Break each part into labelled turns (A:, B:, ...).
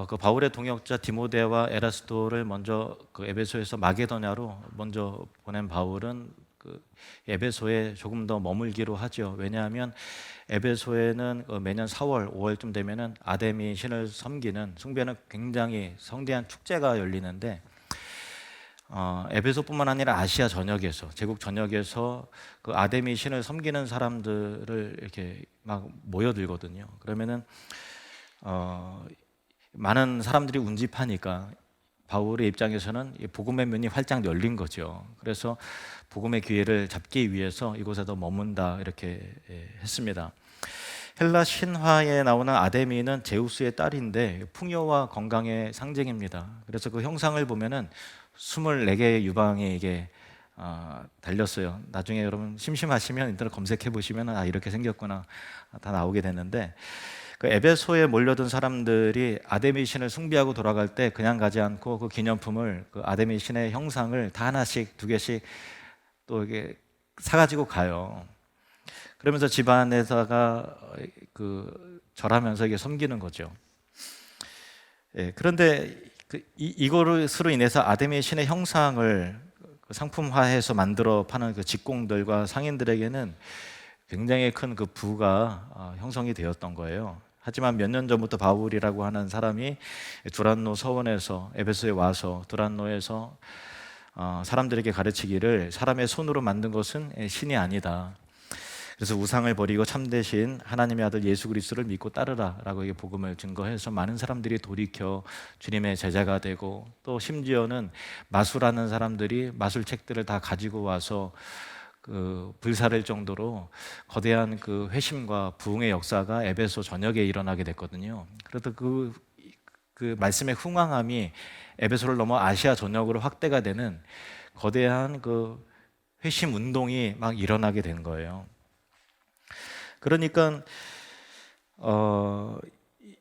A: 그 바울의 동역자 디모데와 에라스도를 먼저 그 에베소에서 마게도냐로 먼저 보낸 바울은 그 에베소에 조금 더 머물기로 하죠. 왜냐하면 에베소에는 매년 4월, 5월쯤 되면은 아데미 신을 섬기는 숭배는 굉장히 성대한 축제가 열리는데 에베소뿐만 아니라 아시아 전역에서 제국 전역에서 그 아데미 신을 섬기는 사람들을 이렇게 막 모여들거든요. 그러면은 많은 사람들이 운집하니까 바울의 입장에서는 이 복음의 문이 활짝 열린 거죠. 그래서 복음의 기회를 잡기 위해서 이곳에 더 머문다 이렇게 했습니다. 헬라 신화에 나오는 아데미는 제우스의 딸인데 풍요와 건강의 상징입니다. 그래서 그 형상을 보면은 24개의 유방이 이게 달렸어요. 나중에 여러분 심심하시면 인터넷 검색해 보시면 이렇게 생겼구나 다 나오게 되는데, 그 에베소에 몰려든 사람들이 아데미 신을 숭배하고 돌아갈 때 그냥 가지 않고 그 기념품을, 그 아데미 신의 형상을 다 하나씩 2개씩 또 이게 사가지고 가요. 그러면서 집안에다가 그 절하면서 이게 섬기는 거죠. 그런데 이것으로 인해서 아데미 신의 형상을 상품화해서 만들어 파는 그 직공들과 상인들에게는 굉장히 큰 그 부가 형성이 되었던 거예요. 하지만 몇 년 전부터 바울이라고 하는 사람이 두란노 서원에서 에베소에 와서 두란노에서 사람들에게 가르치기를 사람의 손으로 만든 것은 신이 아니다. 그래서 우상을 버리고 참되신 하나님의 아들 예수 그리스도를 믿고 따르라라고 이 복음을 증거해서 많은 사람들이 돌이켜 주님의 제자가 되고, 또 심지어는 마술하는 사람들이 마술책들을 다 가지고 와서 그 불사를 정도로 거대한 그 회심과 부흥의 역사가 에베소 전역에 일어나게 됐거든요. 그래도 그 말씀의 흥왕함이 에베소를 넘어 아시아 전역으로 확대가 되는 거대한 그 회심 운동이 막 일어나게 된 거예요. 그러니까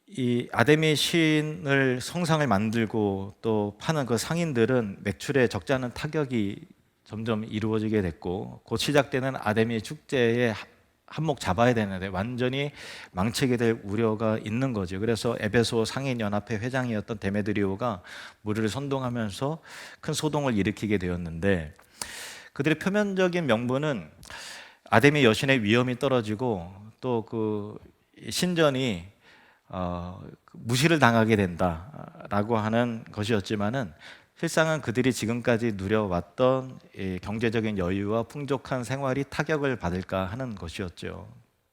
A: 이 아데미 신을 성상을 만들고 또 파는 그 상인들은 매출에 적지 않은 타격이 점점 이루어지게 됐고, 곧 시작되는 아데미 축제에 한몫 잡아야 되는데 완전히 망치게 될 우려가 있는 거죠. 그래서 에베소 상인연합회 회장이었던 데메드리오가 무리를 선동하면서 큰 소동을 일으키게 되었는데, 그들의 표면적인 명분은 아데미 여신의 위엄이 떨어지고 또 그 신전이 무시를 당하게 된다라고 하는 것이었지만은, 실상은 그들이 지금까지 누려왔던 경제적인 여유와 풍족한 생활이 타격을 받을까 하는 것이었죠.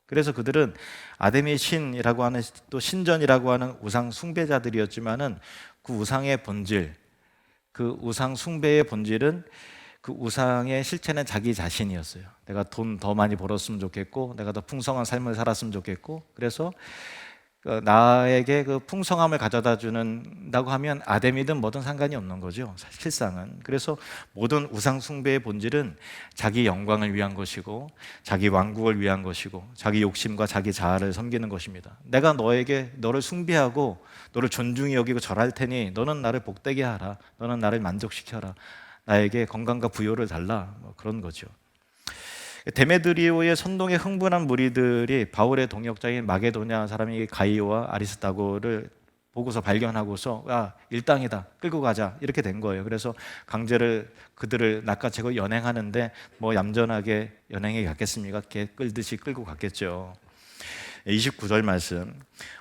A: 그래서 그들은 아데미 신이라고 하는, 또 신전이라고 하는 우상 숭배자들이었지만은 그 우상의 본질, 그 우상 숭배의 본질은, 그 우상의 실체는 자기 자신이었어요. 내가 돈 더 많이 벌었으면 좋겠고, 내가 더 풍성한 삶을 살았으면 좋겠고, 그래서 나에게 그 풍성함을 가져다 준다고 하면 아데미든 뭐든 상관이 없는 거죠, 실상은. 그래서 모든 우상 숭배의 본질은 자기 영광을 위한 것이고, 자기 왕국을 위한 것이고, 자기 욕심과 자기 자아를 섬기는 것입니다. 내가 너를 숭배하고 너를 존중히 여기고 절할 테니 너는 나를 복되게 하라, 너는 나를 만족시켜라, 나에게 건강과 부요를 달라, 그런 거죠. 데메드리오의 선동에 흥분한 무리들이 바울의 동역자인 마게도냐 사람이 가이오와 아리스다고를 보고서 발견하고서 일당이다, 끌고 가자, 이렇게 된 거예요. 그래서 강제를 그들을 낚아채고 연행하는데 뭐 얌전하게 연행해 갔겠습니까? 개 끌듯이 끌고 갔겠죠. 29절 말씀,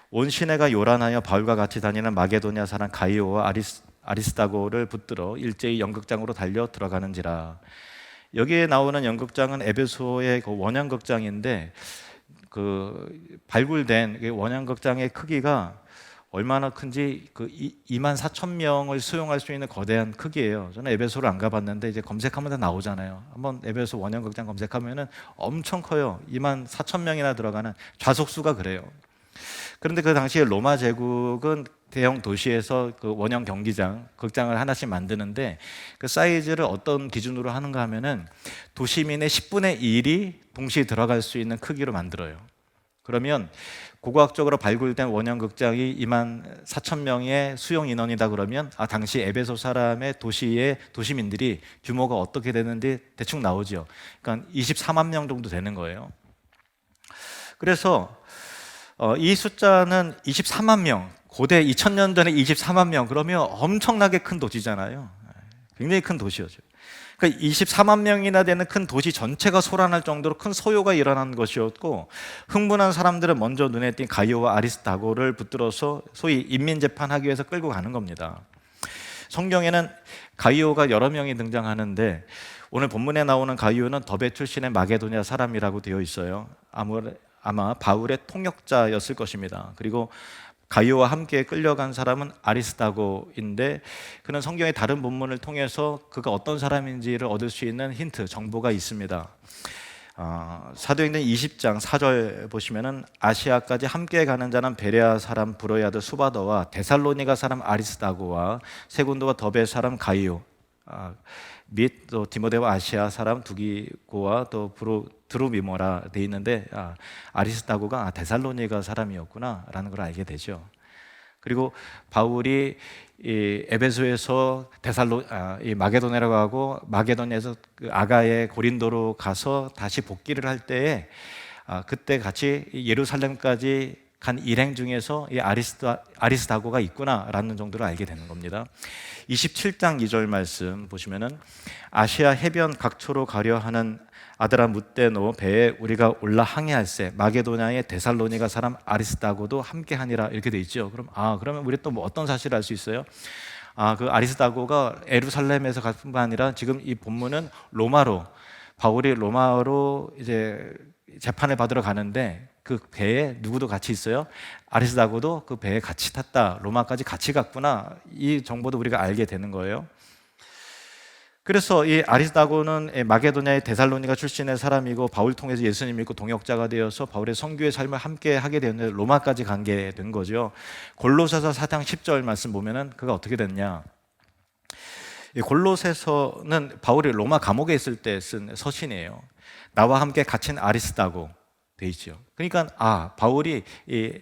A: 온 시내가 요란하여 바울과 같이 다니는 마게도냐 사람 가이오와 아리스다고를 붙들어 일제히 연극장으로 달려 들어가는지라. 여기에 나오는 연극장은 에베소의 그 원형극장인데, 그 발굴된 원형극장의 크기가 얼마나 큰지, 그 2만 4천 명을 수용할 수 있는 거대한 크기예요. 저는 에베소를 안 가봤는데 이제 검색하면 다 나오잖아요. 한번 에베소 원형극장 검색하면은 엄청 커요. 2만 4천 명이나 들어가는, 좌석수가 그래요. 그런데 그 당시에 로마 제국은 대형 도시에서 그 원형 경기장, 극장을 하나씩 만드는데 그 사이즈를 어떤 기준으로 하는가 하면은 도시민의 10분의 1이 동시에 들어갈 수 있는 크기로 만들어요. 그러면 고고학적으로 발굴된 원형 극장이 2만 4천 명의 수용 인원이다 그러면 당시 에베소 사람의 도시의 도시민들이 규모가 어떻게 되는지 대충 나오죠. 그러니까 24만 명 정도 되는 거예요. 그래서 이 숫자는 24만 명, 고대 2000년 전에 24만 명 그러면 엄청나게 큰 도시잖아요. 굉장히 큰 도시였죠. 그러니까 24만 명이나 되는 큰 도시 전체가 소란할 정도로 큰 소요가 일어난 것이었고, 흥분한 사람들은 먼저 눈에 띈 가이오와 아리스타고를 붙들어서 소위 인민재판하기 위해서 끌고 가는 겁니다. 성경에는 가이오가 여러 명이 등장하는데, 오늘 본문에 나오는 가이오는 더베 출신의 마게도냐 사람이라고 되어 있어요. 아마 바울의 통역자였을 것입니다. 그리고 가이오와 함께 끌려간 사람은 아리스다고인데, 그는 성경의 다른 본문을 통해서 그가 어떤 사람인지를 얻을 수 있는 힌트, 정보가 있습니다. 사도행전 20장 4절 보시면은 아시아까지 함께 가는 자는 베레아 사람 브로야드 수바더와 데살로니가 사람 아리스다고와 세군도와 더베 사람 가이오, 및 또 디모데와 아시아 사람 두기고와 또 드루미모라 돼 있는데, 아리스다고가 데살로니가 사람이었구나라는 걸 알게 되죠. 그리고 바울이 이 에베소에서 이 마게도냐라고 하고, 마게도냐에서 그 아가의 고린도로 가서 다시 복귀를 할 때에 그때 같이 예루살렘까지 간 일행 중에서 이 아리스다고가 있구나라는 정도를 알게 되는 겁니다. 27장 2절 말씀 보시면은 아시아 해변 각초로 가려 하는 아드라 무떼노 배에 우리가 올라 항해할세 마게도냐의 데살로니가 사람 아리스다고도 함께하니라, 이렇게 돼 있죠. 그러면 우리 또 뭐 어떤 사실을 알 수 있어요? 그 아리스다고가 예루살렘에서 갈 뿐만 아니라 지금 이 본문은 바울이 로마로 이제 재판을 받으러 가는데 그 배에 누구도 같이 있어요? 아리스다고도 그 배에 같이 탔다, 로마까지 같이 갔구나, 이 정보도 우리가 알게 되는 거예요. 그래서 이 아리스다고는 마게도냐의 데살로니가 출신의 사람이고, 바울 통해서 예수님 믿고 동역자가 되어서 바울의 선교의 삶을 함께 하게 되었는데 로마까지 간 게 된 거죠. 골로새서 4장 10절 말씀 보면은 그가 어떻게 됐냐? 이 골로새서는 바울이 로마 감옥에 있을 때 쓴 서신이에요. 나와 함께 갇힌 아리스다고 돼 있죠. 그러니까 바울이 이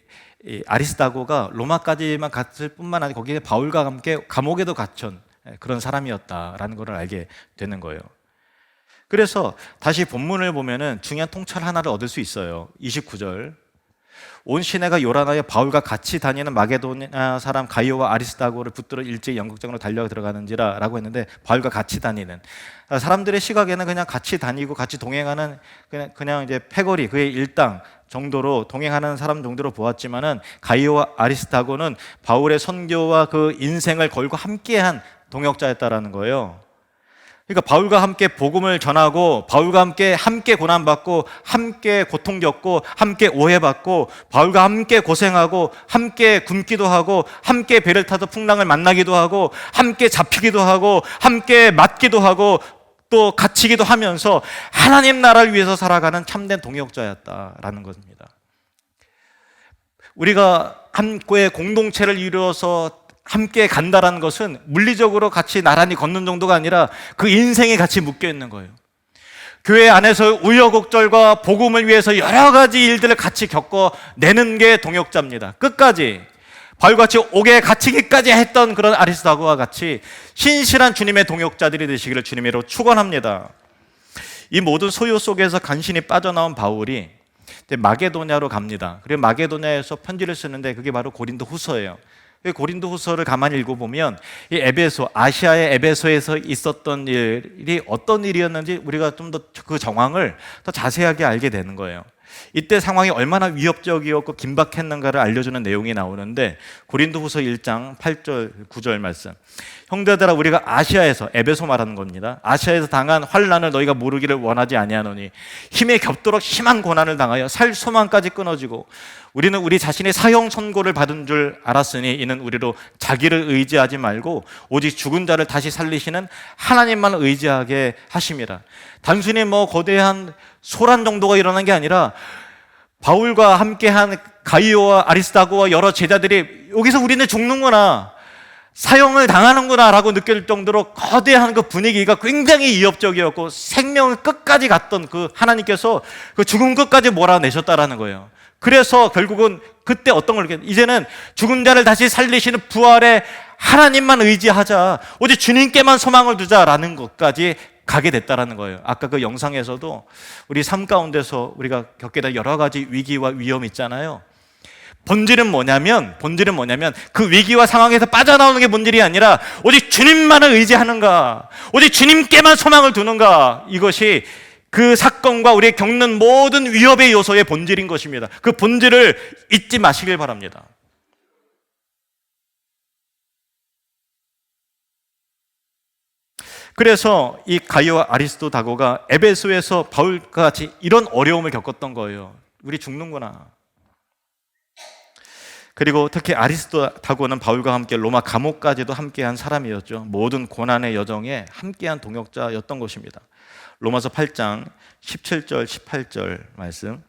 A: 아리스다고가 로마까지만 갔을 뿐만 아니라 거기에 바울과 함께 감옥에도 갇힌 그런 사람이었다라는 것을 알게 되는 거예요. 그래서 다시 본문을 보면은 중요한 통찰 하나를 얻을 수 있어요. 29절, 온 시내가 요란하여 바울과 같이 다니는 마게도냐 사람 가이오와 아리스다고를 붙들어 일제히 영국장으로 달려 들어가는지라 라고 했는데, 바울과 같이 다니는, 사람들의 시각에는 그냥 같이 다니고 같이 동행하는 그냥 이제 패거리, 그의 일당 정도로 동행하는 사람 정도로 보았지만은, 가이오와 아리스다고는 바울의 선교와 그 인생을 걸고 함께한 동역자였다라는 거예요. 그러니까 바울과 함께 복음을 전하고, 바울과 함께 고난받고, 함께 고통 겪고, 함께 오해받고, 바울과 함께 고생하고, 함께 굶기도 하고, 함께 배를 타서 풍랑을 만나기도 하고, 함께 잡히기도 하고, 함께 맞기도 하고, 또 갇히기도 하면서 하나님 나라를 위해서 살아가는 참된 동역자였다라는 것입니다. 우리가 함께 공동체를 이루어서 함께 간다라는 것은 물리적으로 같이 나란히 걷는 정도가 아니라 그 인생이 같이 묶여 있는 거예요. 교회 안에서 우여곡절과 복음을 위해서 여러 가지 일들을 같이 겪어내는 게 동역자입니다. 끝까지 바울같이 옥에 갇히기까지 했던 그런 아리스다고와 같이 신실한 주님의 동역자들이 되시기를 주님으로 축원합니다. 이 모든 소요 속에서 간신히 빠져나온 바울이 마게도냐로 갑니다. 그리고 마게도냐에서 편지를 쓰는데 그게 바로 고린도 후서예요. 고린도 후서를 가만히 읽어보면 이 아시아의 에베소에서 있었던 일이 어떤 일이었는지 우리가 좀 더 그 정황을 더 자세하게 알게 되는 거예요. 이때 상황이 얼마나 위협적이었고 긴박했는가를 알려주는 내용이 나오는데, 고린도 후서 1장 8절 9절 말씀, 형제들아 우리가 아시아에서, 에베소 말하는 겁니다, 아시아에서 당한 환난을 너희가 모르기를 원하지 아니하노니 힘에 겹도록 심한 고난을 당하여 살 소망까지 끊어지고 우리는 우리 자신이 사형 선고를 받은 줄 알았으니 이는 우리로 자기를 의지하지 말고 오직 죽은 자를 다시 살리시는 하나님만 의지하게 하심이라. 단순히 거대한 소란 정도가 일어난 게 아니라 바울과 함께한 가이오와 아리스다고와 여러 제자들이 여기서 우리는 죽는구나, 사형을 당하는구나 라고 느낄 정도로 거대한 그 분위기가 굉장히 위협적이었고, 생명을 끝까지 갔던 그 하나님께서 그 죽음 끝까지 몰아내셨다라는 거예요. 그래서 결국은 그때 어떤 걸, 이제는 죽은 자를 다시 살리시는 부활의 하나님만 의지하자, 오직 주님께만 소망을 두자라는 것까지 가게 됐다라는 거예요. 아까 그 영상에서도 우리 삶 가운데서 우리가 겪게 될 여러 가지 위기와 위험이 있잖아요. 본질은 뭐냐면 그 위기와 상황에서 빠져나오는 게 본질이 아니라 오직 주님만을 의지하는가, 오직 주님께만 소망을 두는가, 이것이 그 사건과 우리가 겪는 모든 위협의 요소의 본질인 것입니다. 그 본질을 잊지 마시길 바랍니다. 그래서 이 가이오와 아리스토다고가 에베소에서 바울과 같이 이런 어려움을 겪었던 거예요. 우리 죽는구나. 그리고 특히 아리스토다고는 바울과 함께 로마 감옥까지도 함께한 사람이었죠. 모든 고난의 여정에 함께한 동역자였던 것입니다. 로마서 8장 17절 18절 말씀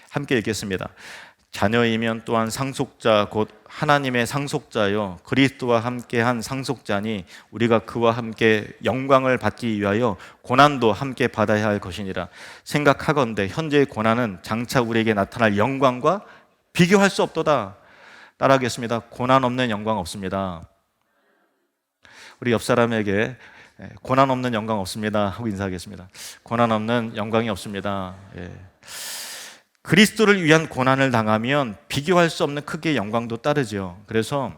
A: 함께 읽겠습니다. 자녀이면 또한 상속자 곧 하나님의 상속자요 그리스도와 함께한 상속자니 우리가 그와 함께 영광을 받기 위하여 고난도 함께 받아야 할 것이니라. 생각하건대 현재의 고난은 장차 우리에게 나타날 영광과 비교할 수 없도다. 따라하겠습니다. 고난 없는 영광 없습니다. 우리 옆 사람에게 고난 없는 영광 없습니다 하고 인사하겠습니다. 고난 없는 영광이 없습니다. 예. 그리스도를 위한 고난을 당하면 비교할 수 없는 크기의 영광도 따르죠. 그래서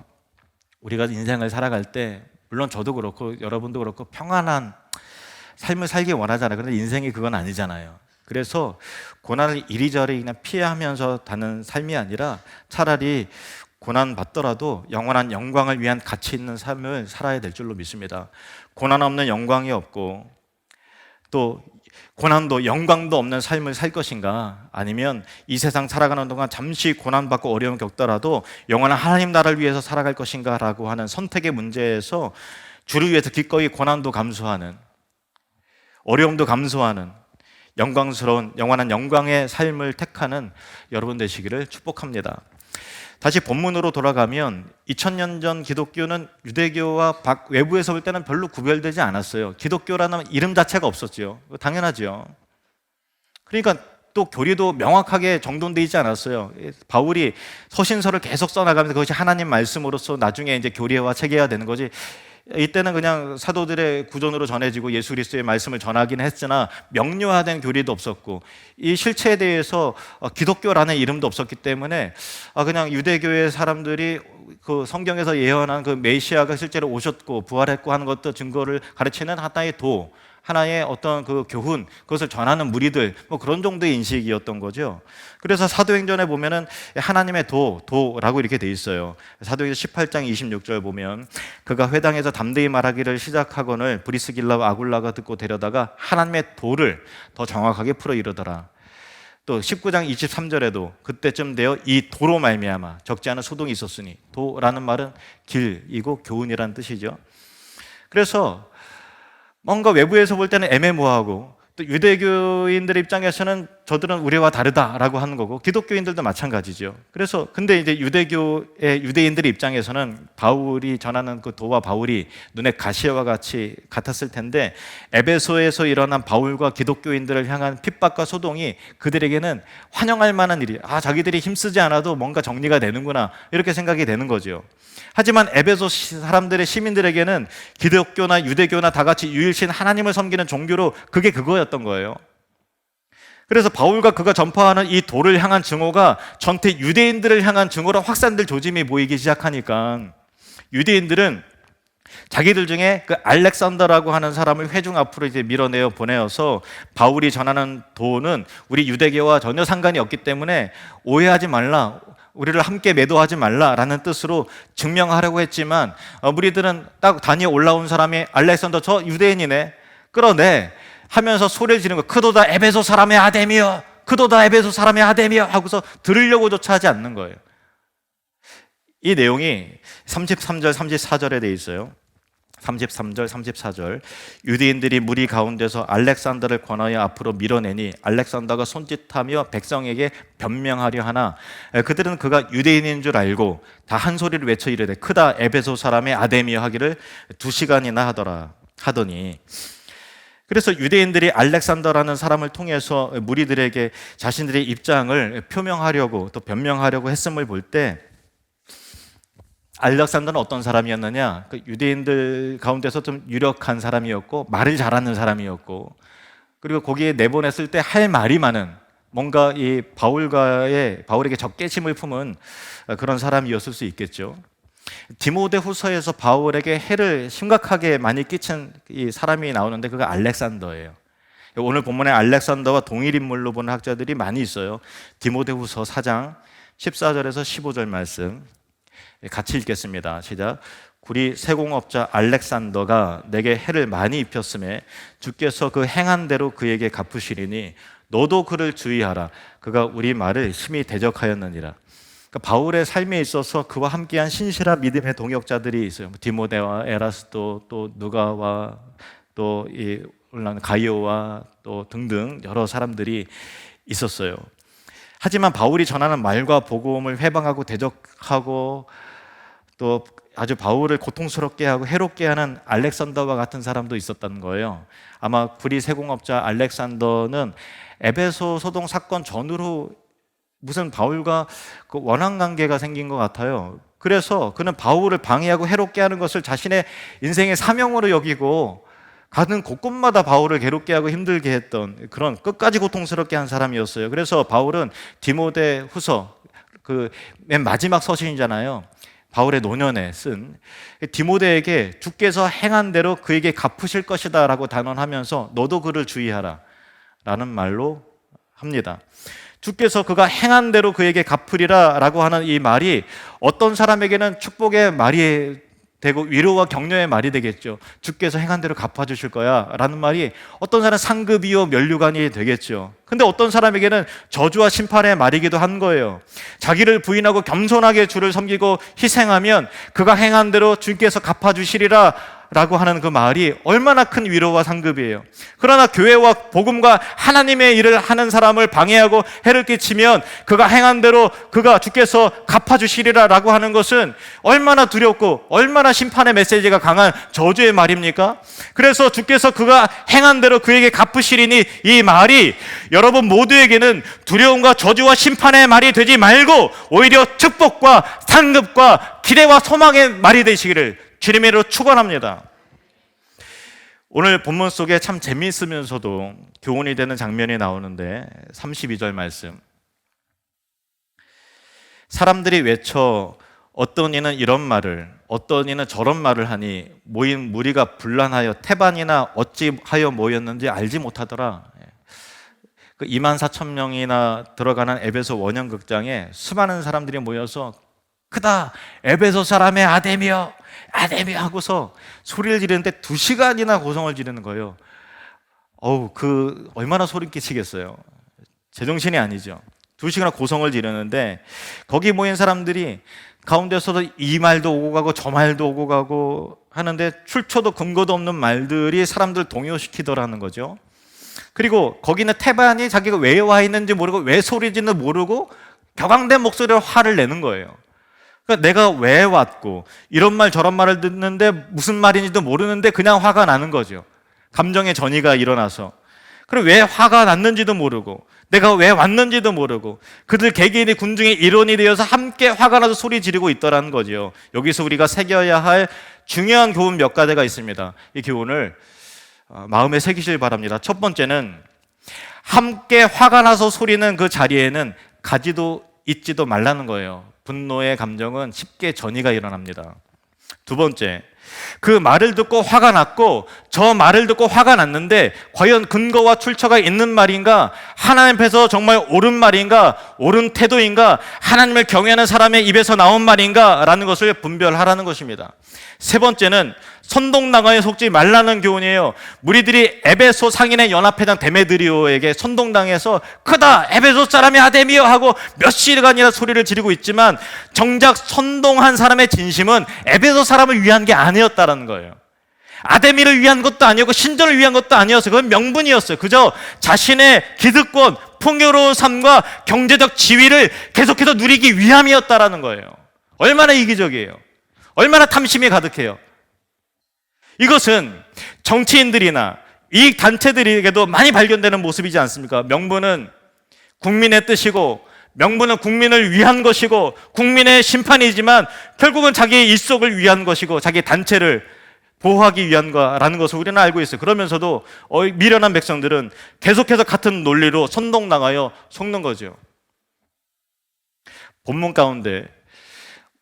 A: 우리가 인생을 살아갈 때 물론 저도 그렇고 여러분도 그렇고 평안한 삶을 살기 원하잖아요. 그런데 인생이 그건 아니잖아요. 그래서 고난을 이리저리 그냥 피하면서 사는 삶이 아니라 차라리 고난 받더라도 영원한 영광을 위한 가치 있는 삶을 살아야 될 줄로 믿습니다. 고난 없는 영광이 없고 또 고난도 영광도 없는 삶을 살 것인가, 아니면 이 세상 살아가는 동안 잠시 고난받고 어려움 겪더라도 영원한 하나님 나라를 위해서 살아갈 것인가 라고 하는 선택의 문제에서 주를 위해서 기꺼이 고난도 감수하는, 어려움도 감수하는 영광스러운 영원한 영광의 삶을 택하는 여러분 되시기를 축복합니다. 다시 본문으로 돌아가면 2000년 전 기독교는 유대교와 외부에서 볼 때는 별로 구별되지 않았어요. 기독교라는 이름 자체가 없었죠. 당연하죠. 그러니까 또 교리도 명확하게 정돈되어 있지 않았어요. 바울이 서신서를 계속 써나가면서 그것이 하나님 말씀으로서 나중에 이제 교리화 체계화되는 거지. 이때는 그냥 사도들의 구전으로 전해지고 예수 그리스도의 말씀을 전하긴 했으나 명료화된 교리도 없었고 이 실체에 대해서 기독교라는 이름도 없었기 때문에 그냥 유대교의 사람들이 그 성경에서 예언한 그 메시아가 실제로 오셨고 부활했고 하는 것도 증거를 가르치는 하나의 어떤 그 교훈, 그것을 전하는 무리들, 뭐 그런 정도의 인식이었던 거죠. 그래서 사도행전에 보면은 하나님의 도라고 이렇게 돼 있어요. 사도행전 18장 26절 보면 그가 회당에서 담대히 말하기를 시작하거늘 브리스길라와 아굴라가 듣고 데려다가 하나님의 도를 더 정확하게 풀어 이르더라. 또 19장 23절에도 그때쯤 되어 이 도로 말미암아 적지 않은 소동이 있었으니, 도라는 말은 길이고 교훈이라는 뜻이죠. 그래서 뭔가 외부에서 볼 때는 애매모호하고 또 유대교인들 입장에서는 저들은 우리와 다르다라고 하는 거고 기독교인들도 마찬가지죠. 그래서 근데 이제 유대교의 유대인들의 입장에서는 바울이 전하는 그 도와 바울이 눈에 가시와 같이 같았을 텐데 에베소에서 일어난 바울과 기독교인들을 향한 핍박과 소동이 그들에게는 환영할 만한 일이, 자기들이 힘쓰지 않아도 뭔가 정리가 되는구나 이렇게 생각이 되는 거죠. 하지만 에베소 사람들의 시민들에게는 기독교나 유대교나 다 같이 유일신 하나님을 섬기는 종교로 그게 그거였던 거예요. 그래서 바울과 그가 전파하는 이 도를 향한 증오가 전체 유대인들을 향한 증오로 확산될 조짐이 보이기 시작하니까 유대인들은 자기들 중에 그 알렉산더라고 하는 사람을 회중 앞으로 이제 밀어내어 보내어서 바울이 전하는 도는 우리 유대교와 전혀 상관이 없기 때문에 오해하지 말라, 우리를 함께 매도하지 말라라는 뜻으로 증명하려고 했지만 무리들은 딱 단위에 올라온 사람이 알렉산더 저 유대인이네, 끌어내 하면서 소리를 지르는 거, 그도다 에베소 사람의 아데미여, 그도다 에베소 사람의 아데미여 하고서 들으려고조차 하지 않는 거예요. 이 내용이 33절 34절에 돼 있어요. 33절 34절 유대인들이 무리 가운데서 알렉산더를 권하여 앞으로 밀어내니 알렉산더가 손짓하며 백성에게 변명하려 하나 그들은 그가 유대인인 줄 알고 다 한 소리를 외쳐 이르되 크다 에베소 사람의 아데미여 하기를 2시간이나 하더니, 그래서 유대인들이 알렉산더라는 사람을 통해서 무리들에게 자신들의 입장을 표명하려고 또 변명하려고 했음을 볼 때 알렉산더는 어떤 사람이었느냐? 그 유대인들 가운데서 좀 유력한 사람이었고 말을 잘하는 사람이었고, 그리고 거기에 내보냈을 때 할 말이 많은, 뭔가 이 바울에게 적개심을 품은 그런 사람이었을 수 있겠죠. 디모데후서에서 바울에게 해를 심각하게 많이 끼친 이 사람이 나오는데 그가 알렉산더예요. 오늘 본문에 알렉산더와 동일 인물로 보는 학자들이 많이 있어요. 디모데후서 4장 14절에서 15절 말씀 같이 읽겠습니다. 시작. 우리 세공업자 알렉산더가 내게 해를 많이 입혔음에 주께서 그 행한 대로 그에게 갚으시리니 너도 그를 주의하라. 그가 우리 말을 심히 대적하였느니라. 그러니까 바울의 삶에 있어서 그와 함께한 신실한 믿음의 동역자들이 있어요. 디모데와 에라스도, 또 누가와 또 이 가이오와 또 등등 여러 사람들이 있었어요. 하지만 바울이 전하는 말과 복음을 회방하고 대적하고 또 아주 바울을 고통스럽게 하고 해롭게 하는 알렉산더와 같은 사람도 있었다는 거예요. 아마 구리 세공업자 알렉산더는 에베소 소동 사건 전후로 무슨 바울과 그 원한 관계가 생긴 것 같아요. 그래서 그는 바울을 방해하고 해롭게 하는 것을 자신의 인생의 사명으로 여기고 가는 곳곳마다 바울을 괴롭게 하고 힘들게 했던 그런 끝까지 고통스럽게 한 사람이었어요. 그래서 바울은 디모데후서 그 맨 마지막 서신이잖아요. 바울의 노년에 쓴 디모데에게 주께서 행한 대로 그에게 갚으실 것이다 라고 단언하면서 너도 그를 주의하라 라는 말로 합니다. 주께서 그가 행한 대로 그에게 갚으리라 라고 하는 이 말이 어떤 사람에게는 축복의 말이 되고 위로와 격려의 말이 되겠죠. 주께서 행한 대로 갚아주실 거야 라는 말이 어떤 사람은 상급이요 면류관이 되겠죠. 근데 어떤 사람에게는 저주와 심판의 말이기도 한 거예요. 자기를 부인하고 겸손하게 주를 섬기고 희생하면 그가 행한 대로 주께서 갚아주시리라 라고 하는 그 말이 얼마나 큰 위로와 상급이에요. 그러나 교회와 복음과 하나님의 일을 하는 사람을 방해하고 해를 끼치면 그가 행한 대로 그가 주께서 갚아주시리라 라고 하는 것은 얼마나 두렵고 얼마나 심판의 메시지가 강한 저주의 말입니까? 그래서 주께서 그가 행한 대로 그에게 갚으시리니 이 말이 여러분 모두에게는 두려움과 저주와 심판의 말이 되지 말고 오히려 축복과 상급과 기대와 소망의 말이 되시기를 주님의 이름으로 축원합니다. 오늘 본문 속에 참 재미있으면서도 교훈이 되는 장면이 나오는데 32절 말씀. 사람들이 외쳐 어떤 이는 이런 말을 어떤 이는 저런 말을 하니 모인 무리가 분란하여 태반이나 어찌하여 모였는지 알지 못하더라. 24,000명이나 들어가는 에베소 원형극장에 수많은 사람들이 모여서 크다 에베소 사람의 아데미여 아데미여 하고서 소리를 지르는데 2시간이나 고성을 지르는 거예요. 얼마나 소리 끼치겠어요. 제정신이 아니죠. 2시간 고성을 지르는데 거기 모인 사람들이 가운데서도 이 말도 오고 가고 저 말도 오고 가고 하는데 출처도 근거도 없는 말들이 사람들 동요시키더라는 거죠. 그리고 거기는 태반이 자기가 왜 와 있는지 모르고 왜 소리 지는지 모르고 격앙된 목소리로 화를 내는 거예요. 그러니까 내가 왜 왔고 이런 말 저런 말을 듣는데 무슨 말인지도 모르는데 그냥 화가 나는 거죠. 감정의 전이가 일어나서. 그리고 왜 화가 났는지도 모르고 내가 왜 왔는지도 모르고 그들 개개인이 군중의 일원이 되어서 함께 화가 나서 소리 지르고 있더라는 거죠. 여기서 우리가 새겨야 할 중요한 교훈 몇 가지가 있습니다. 이 교훈을 마음에 새기시길 바랍니다. 첫 번째는 함께 화가 나서 소리는 그 자리에는 가지도 있지도 말라는 거예요. 분노의 감정은 쉽게 전이가 일어납니다. 두 번째, 그 말을 듣고 화가 났고 저 말을 듣고 화가 났는데 과연 근거와 출처가 있는 말인가? 하나님 앞에서 정말 옳은 말인가? 옳은 태도인가? 하나님을 경외하는 사람의 입에서 나온 말인가? 라는 것을 분별하라는 것입니다. 세 번째는 선동당하에 속지 말라는 교훈이에요. 무리들이 에베소 상인의 연합회장 데메드리오에게 선동당해서 크다 에베소 사람이 아데미여 하고 몇 시간이나 소리를 지르고 있지만 정작 선동한 사람의 진심은 에베소 사람을 위한 게 아니었다라는 거예요. 아데미를 위한 것도 아니었고 신전을 위한 것도 아니었어요. 그건 명분이었어요. 그저 자신의 기득권, 풍요로운 삶과 경제적 지위를 계속해서 누리기 위함이었다라는 거예요. 얼마나 이기적이에요. 얼마나 탐심이 가득해요. 이것은 정치인들이나 이익 단체들에게도 많이 발견되는 모습이지 않습니까? 명분은 국민의 뜻이고 명분은 국민을 위한 것이고 국민의 심판이지만 결국은 자기의 일속을 위한 것이고 자기 단체를 보호하기 위한 거라는 것을 우리는 알고 있어요. 그러면서도 미련한 백성들은 계속해서 같은 논리로 선동당하여 속는 거죠. 본문 가운데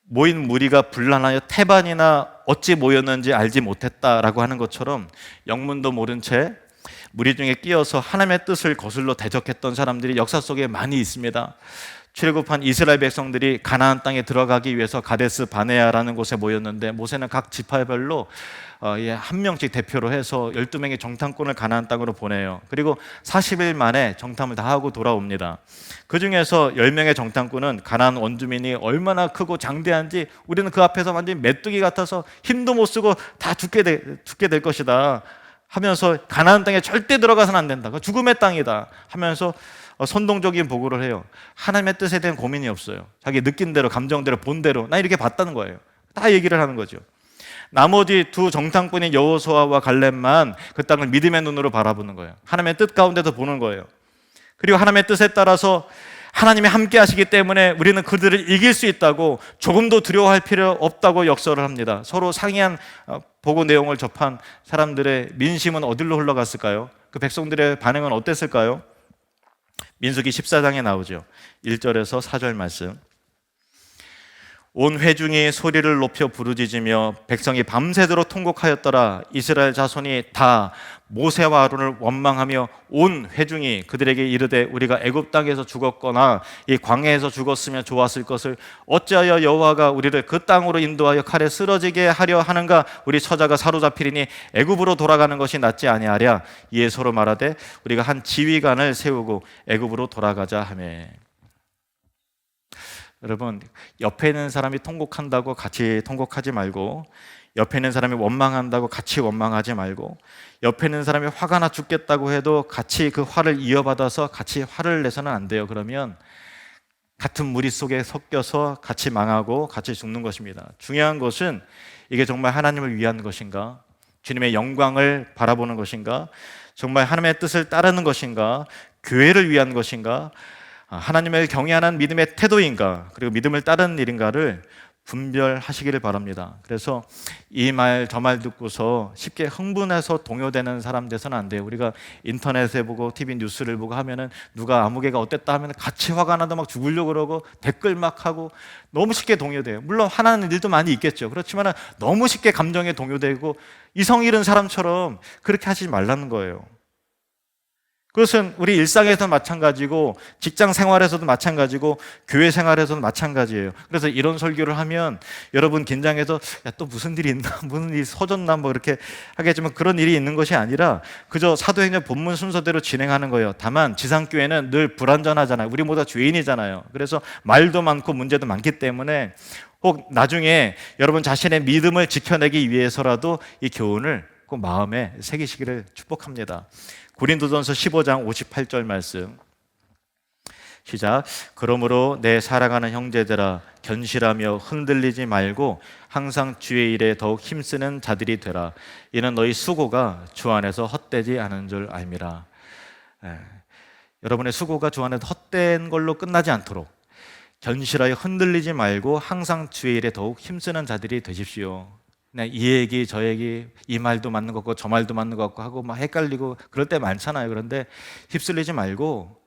A: 모인 무리가 분란하여 태반이나 어찌 모였는지 알지 못했다라고 하는 것처럼 영문도 모른 채 무리 중에 끼어서 하나님의 뜻을 거슬러 대적했던 사람들이 역사 속에 많이 있습니다. 출애굽한 이스라엘 백성들이 가나안 땅에 들어가기 위해서 가데스 바네아라는 곳에 모였는데 모세는 각 지파별로 한 명씩 대표로 해서 12명의 정탐꾼을 가나안 땅으로 보내요. 그리고 40일 만에 정탐을 다 하고 돌아옵니다. 그 중에서 10명의 정탐꾼은 가나안 원주민이 얼마나 크고 장대한지 우리는 그 앞에서 완전히 메뚜기 같아서 힘도 못 쓰고 다 죽게 될 것이다 하면서 가나안 땅에 절대 들어가서는 안 된다. 죽음의 땅이다 하면서 선동적인 보고를 해요. 하나님의 뜻에 대한 고민이 없어요. 자기 느낀 대로, 감정대로, 본대로 나 이렇게 봤다는 거예요. 다 얘기를 하는 거죠. 나머지 두 정탐꾼인 여호수아와 갈렙만 그 땅을 믿음의 눈으로 바라보는 거예요. 하나님의 뜻 가운데서 보는 거예요. 그리고 하나님의 뜻에 따라서 하나님이 함께 하시기 때문에 우리는 그들을 이길 수 있다고, 조금도 두려워할 필요 없다고 역설을 합니다. 서로 상이한 보고 내용을 접한 사람들의 민심은 어디로 흘러갔을까요? 그 백성들의 반응은 어땠을까요? 민수기 14장에 나오죠. 1절에서 4절 말씀. 온 회중이 소리를 높여 부르짖으며 백성이 밤새도록 통곡하였더라. 이스라엘 자손이 다 모세와 아론을 원망하며 온 회중이 그들에게 이르되 우리가 애굽 땅에서 죽었거나 이 광야에서 죽었으면 좋았을 것을 어찌하여 여호와가 우리를 그 땅으로 인도하여 칼에 쓰러지게 하려 하는가? 우리 처자가 사로잡히리니 애굽으로 돌아가는 것이 낫지 아니하랴. 이에 서로 말하되 우리가 한 지휘관을 세우고 애굽으로 돌아가자 하매. 여러분, 옆에 있는 사람이 통곡한다고 같이 통곡하지 말고, 옆에 있는 사람이 원망한다고 같이 원망하지 말고, 옆에 있는 사람이 화가 나 죽겠다고 해도 같이 그 화를 이어받아서 같이 화를 내서는 안 돼요. 그러면 같은 무리 속에 섞여서 같이 망하고 같이 죽는 것입니다. 중요한 것은 이게 정말 하나님을 위한 것인가? 주님의 영광을 바라보는 것인가? 정말 하나님의 뜻을 따르는 것인가? 교회를 위한 것인가? 하나님을 경외하는 믿음의 태도인가, 그리고 믿음을 따르는 일인가를 분별하시기를 바랍니다. 그래서 이 말 저 말 듣고서 쉽게 흥분해서 동요되는 사람 돼서는 안 돼요. 우리가 인터넷에 보고 TV 뉴스를 보고 하면은 누가 아무개가 어땠다 하면 같이 화가 나도 막 죽으려고 그러고 댓글 막 하고 너무 쉽게 동요돼요. 물론 화나는 일도 많이 있겠죠. 그렇지만 너무 쉽게 감정에 동요되고 이성 잃은 사람처럼 그렇게 하지 말라는 거예요. 그것은 우리 일상에서도 마찬가지고 직장 생활에서도 마찬가지고 교회 생활에서도 마찬가지예요. 그래서 이런 설교를 하면 여러분 긴장해서 야, 또 무슨 일이 있나? 무슨 일이 서졌나? 뭐 이렇게 하겠지만 그런 일이 있는 것이 아니라 그저 사도행전 본문 순서대로 진행하는 거예요. 다만 지상교회는 늘 불완전하잖아요. 우리 모두 죄인이잖아요. 그래서 말도 많고 문제도 많기 때문에 혹 나중에 여러분 자신의 믿음을 지켜내기 위해서라도 이 교훈을 꼭 마음에 새기시기를 축복합니다. 고린도전서 15장 58절 말씀 시작. 그러므로 내 사랑하는 형제들아 견실하며 흔들리지 말고 항상 주의 일에 더욱 힘쓰는 자들이 되라. 이는 너희 수고가 주 안에서 헛되지 않은 줄 알미라. 여러분의 수고가 주 안에서 헛된 걸로 끝나지 않도록 견실하여 흔들리지 말고 항상 주의 일에 더욱 힘쓰는 자들이 되십시오. 이 얘기 저 얘기 이 말도 맞는 것 같고 저 말도 맞는 것 같고 하고 막 헷갈리고 그럴 때 많잖아요. 그런데 휩쓸리지 말고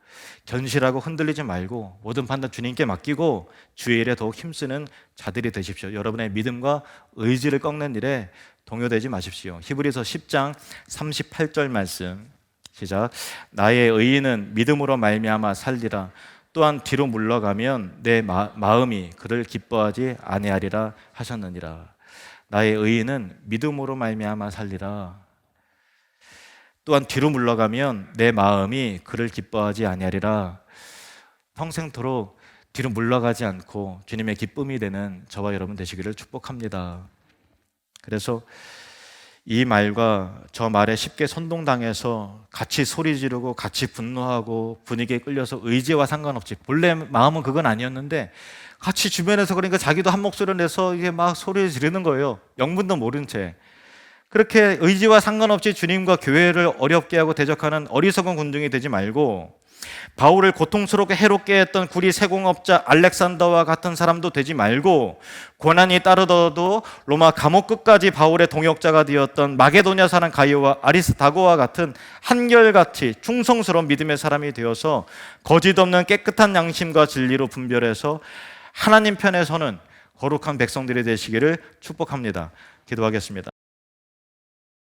A: 견실하고 흔들리지 말고 모든 판단 주님께 맡기고 주의 일에 더욱 힘쓰는 자들이 되십시오. 여러분의 믿음과 의지를 꺾는 일에 동요되지 마십시오. 히브리서 10장 38절 말씀 시작. 나의 의인은 믿음으로 말미암아 살리라. 또한 뒤로 물러가면 내 마음이 그를 기뻐하지 아니하리라 하셨느니라. 나의 의인은 믿음으로 말미암아 살리라. 또한 뒤로 물러가면 내 마음이 그를 기뻐하지 아니하리라. 평생토록 뒤로 물러가지 않고 주님의 기쁨이 되는 저와 여러분 되시기를 축복합니다. 그래서 이 말과 저 말에 쉽게 선동당해서 같이 소리 지르고 같이 분노하고 분위기에 끌려서 의지와 상관없이 본래 마음은 그건 아니었는데 같이 주변에서 그러니까 자기도 한 목소리를 내서 이게 막 소리 지르는 거예요. 영문도 모른 채. 그렇게 의지와 상관없이 주님과 교회를 어렵게 하고 대적하는 어리석은 군중이 되지 말고 바울을 고통스럽게 해롭게 했던 구리 세공업자 알렉산더와 같은 사람도 되지 말고, 고난이 따르더라도 로마 감옥 끝까지 바울의 동역자가 되었던 마게도냐 사람 가이오와 아리스다고와 같은 한결같이 충성스러운 믿음의 사람이 되어서 거짓 없는 깨끗한 양심과 진리로 분별해서 하나님 편에 서는 거룩한 백성들이 되시기를 축복합니다. 기도하겠습니다.